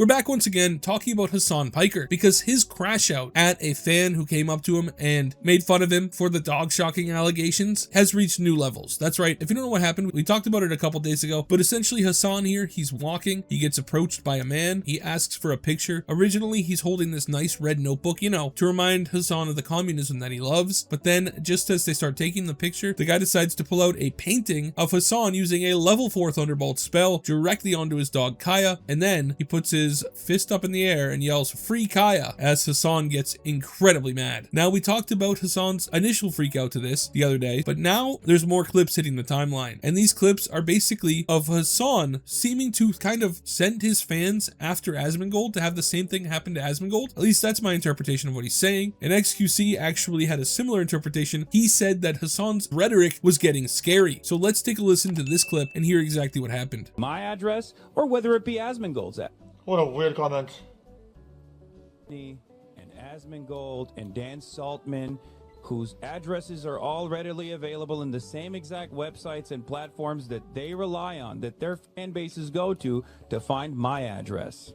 We're back once again talking about Hasan Piker because his crash out at a fan who came up to him and made fun of him for the dog shocking allegations has reached new levels. That's right. If you don't know what happened, we talked about it a couple days ago, but essentially Hasan here, he's walking, he gets approached by a man, he asks for a picture. Originally, he's holding this nice red notebook, you know, to remind Hasan of the communism that he loves, but then just as they start taking the picture, the guy decides to pull out a painting of Hasan using a level 4 Thunderbolt spell directly onto his dog Kaya, and then he puts his fist up in the air and yells "Free Kaya" as Hasan gets incredibly mad. Now, we talked about Hasan's initial freak out to this the other day, but now there's more clips hitting the timeline, and these clips are basically of Hasan seeming to kind of send his fans after Asmongold to have the same thing happen to Asmongold. At least that's my interpretation of what he's saying, and XQC actually had a similar interpretation. He said that Hasan's rhetoric was getting scary. So let's take a listen to this clip and hear exactly what happened. My address, or whether it be Asmongold's address. What a weird comment. And Asmongold and Dan Saltman, whose addresses are all readily available in the same exact websites and platforms that they rely on, that their fan bases go to find my address,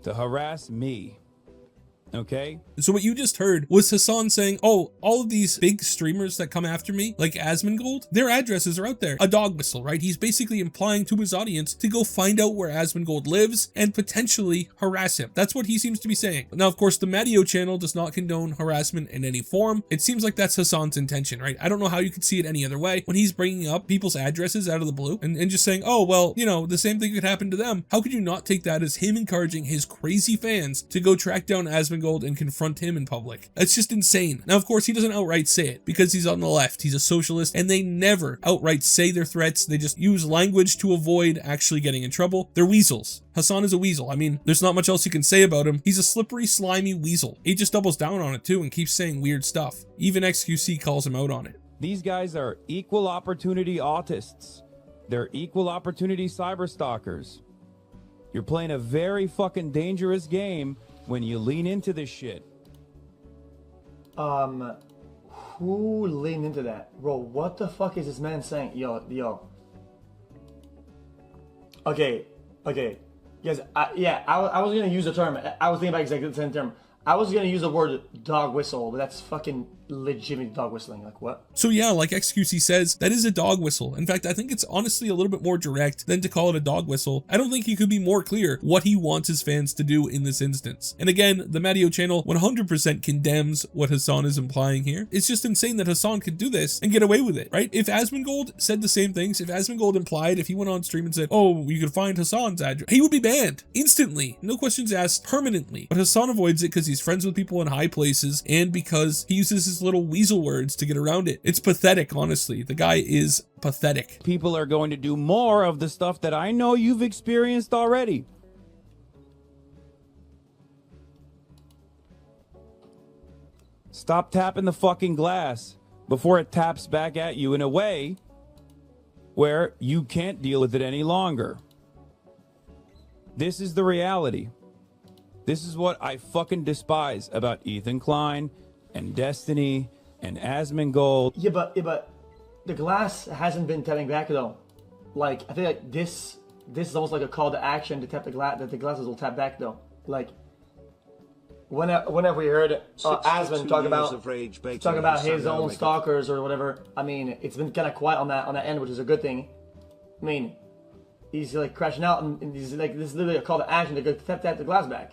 to harass me. Okay? So what you just heard was Hasan saying, oh, all of these big streamers that come after me, like Asmongold, their addresses are out there. A dog whistle, right? He's basically implying to his audience to go find out where Asmongold lives and potentially harass him. That's what he seems to be saying. Now, of course, the MattyO channel does not condone harassment in any form. It seems like that's Hasan's intention, right? I don't know how you could see it any other way when he's bringing up people's addresses out of the blue and just saying, oh, well, you know, the same thing could happen to them. How could you not take that as him encouraging his crazy fans to go track down Asmongold and confront him in public? It's just insane. Now, of course, he doesn't outright say it because he's on the left. He's a socialist, and they never outright say their threats. They just use language to avoid actually getting in trouble. They're weasels. Hasan is a weasel. I mean, there's not much else you can say about him. He's a slippery, slimy weasel. He just doubles down on it too and keeps saying weird stuff. Even XQC calls him out on it. These guys are equal opportunity autists. They're equal opportunity cyber stalkers. You're playing a very fucking dangerous game when you lean into this shit. Who leaned into that? Bro, what the fuck is this man saying? Yo. Okay. Yes, I was gonna use the term. I was thinking about exactly the same term. I was gonna use the word dog whistle, but that's fucking legitimate dog whistling. Like what? So yeah, like XQC says, that is a dog whistle. In fact, I think it's honestly a little bit more direct than to call it a dog whistle. I don't think he could be more clear what he wants his fans to do in this instance. And again, the MattyO channel 100% condemns what Hasan is implying here. It's just insane that Hasan could do this and get away with it, right? If Asmongold said the same things, if Asmongold implied, if he went on stream and said, oh, you could find Hasan's address, he would be banned instantly. No questions asked, permanently. But Hasan avoids it because he's friends with people in high places and because he uses his little weasel words to get around it. It's pathetic, honestly. The guy is pathetic. People are going to do more of the stuff that I know you've experienced already. Stop tapping the fucking glass before it taps back at you in a way where you can't deal with it any longer. This is the reality. This is what I fucking despise about Ethan Klein and Destiny and Asmongold. Yeah, but the glass hasn't been tapping back though. Like I feel like this is almost like a call to action to tap the glass, that the glasses will tap back though. Like whenever we heard Asmon talk about his own stalkers or whatever, I mean it's been kind of quiet on that end, which is a good thing. I mean, he's like crashing out and he's like, this is literally a call to action to go tap the glass back.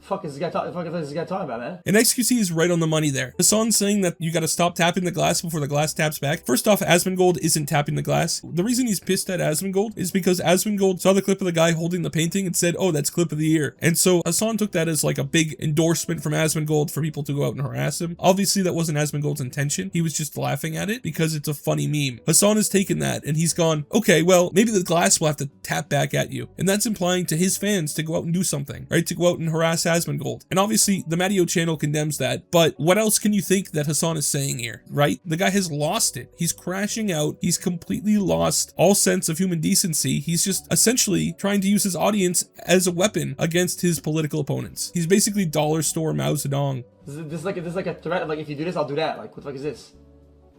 Fuck is this guy talking about, man? And XQC is right on the money there. Hasan's saying that you gotta stop tapping the glass before the glass taps back. First off, Asmongold isn't tapping the glass. The reason he's pissed at Asmongold is because Asmongold saw the clip of the guy holding the painting and said, oh, that's clip of the year. And so Hasan took that as like a big endorsement from Asmongold for people to go out and harass him. Obviously, that wasn't Asmongold's intention. He was just laughing at it because it's a funny meme. Hasan has taken that and he's gone, okay, well, maybe the glass will have to tap back at you. And that's implying to his fans to go out and do something, right? To go out and harass Asmongold. And obviously, the MattyO channel condemns that, but what else can you think that Hasan is saying here, right? The guy has lost it. He's crashing out. He's completely lost all sense of human decency. He's just essentially trying to use his audience as a weapon against his political opponents. He's basically dollar store Mao Zedong. This is like a threat of like, if you do this, I'll do that. Like, what the fuck is this?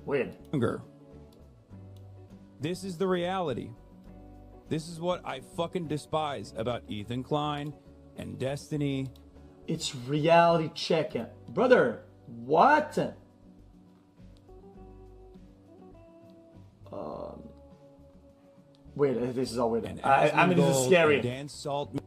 Weird. This is the reality. This is what I fucking despise about Ethan Klein and Destiny. It's reality check. Brother, what? Wait, this is all weird. I mean, this is scary. Dan Saltman.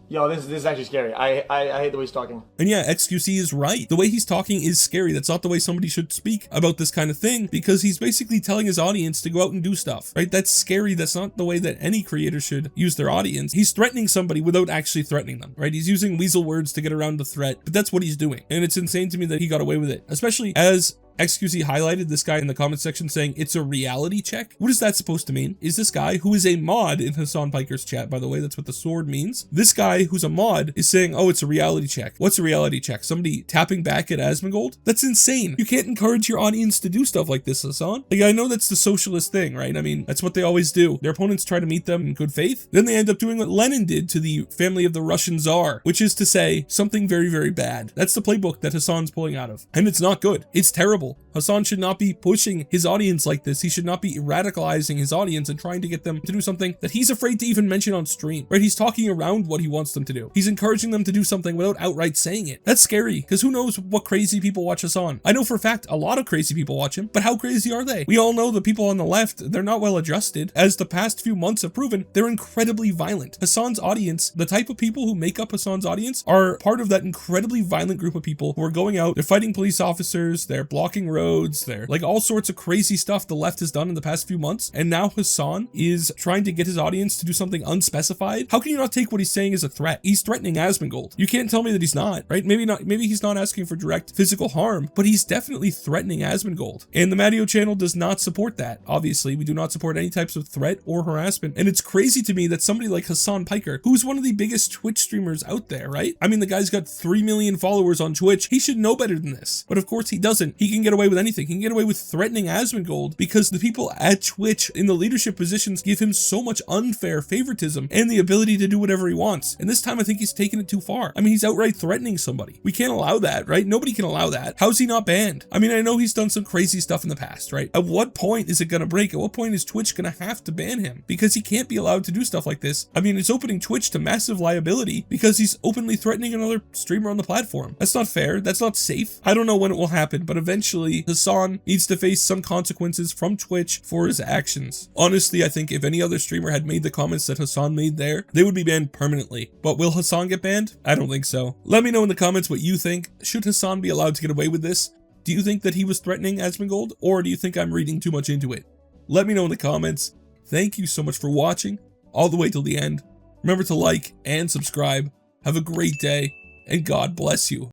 Yo, this is actually scary. I hate the way he's talking. And yeah, XQC is right. The way he's talking is scary. That's not the way somebody should speak about this kind of thing, because he's basically telling his audience to go out and do stuff, right? That's scary. That's not the way that any creator should use their audience. He's threatening somebody without actually threatening them, right? He's using weasel words to get around the threat, but that's what he's doing. And it's insane to me that he got away with it, especially as XQC highlighted this guy in the comment section saying it's a reality check. What is that supposed to mean? Is this guy, who is a mod in Hasan Piker's chat, by the way, that's what the sword means. This guy who's a mod is saying, oh, it's a reality check. What's a reality check? Somebody tapping back at Asmongold? That's insane. You can't encourage your audience to do stuff like this, Hasan. Like, I know that's the socialist thing, right? I mean, that's what they always do. Their opponents try to meet them in good faith. Then they end up doing what Lenin did to the family of the Russian Tsar, which is to say something very, very bad. That's the playbook that Hasan's pulling out of. And it's not good. It's terrible. Hasan should not be pushing his audience like this. He should not be radicalizing his audience and trying to get them to do something that he's afraid to even mention on stream, right? He's talking around what he wants them to do. He's encouraging them to do something without outright saying it. That's scary, because who knows what crazy people watch Hasan. I know for a fact a lot of crazy people watch him, but how crazy are they? We all know the people on the left, they're not well adjusted. As the past few months have proven, they're incredibly violent. Hasan's audience, the type of people who make up Hasan's audience, are part of that incredibly violent group of people who are going out, they're fighting police officers, they're blocking roads, they're like all sorts of crazy stuff the left has done in the past few months. And now Hasan is trying to get his audience to do something unspecified. How can you not take what he's saying as a threat? He's threatening Asmongold. You can't tell me that he's not, right? Maybe he's not asking for direct physical harm, but he's definitely threatening Asmongold. And the MattyO channel does not support that. Obviously, we do not support any types of threat or harassment. And it's crazy to me that somebody like Hasan Piker, who's one of the biggest Twitch streamers out there, right? I mean, the guy's got 3 million followers on Twitch. He should know better than this. But of course he doesn't. He can get away with anything. He can get away with threatening Asmongold because the people at Twitch in the leadership positions give him so much unfair favoritism and the ability to do whatever he wants. And this time I think he's taken it too far. I mean, he's outright threatening somebody. We can't allow that, right? Nobody can allow that. How's he not banned? I mean, I know he's done some crazy stuff in the past, right? At what point is it going to break? At what point is Twitch going to have to ban him? Because he can't be allowed to do stuff like this. I mean, it's opening Twitch to massive liability because he's openly threatening another streamer on the platform. That's not fair. That's not safe. I don't know when it will happen, but eventually Hasan needs to face some consequences from Twitch for his actions. Honestly, I think if any other streamer had made the comments that Hasan made there, they would be banned permanently. But will Hasan get banned? I don't think so. Let me know in the comments what you think. Should Hasan be allowed to get away with this? Do you think that he was threatening Asmongold, or do you think I'm reading too much into it? Let me know in the comments. Thank you so much for watching all the way till the end. Remember to like and subscribe. Have a great day, and God bless you.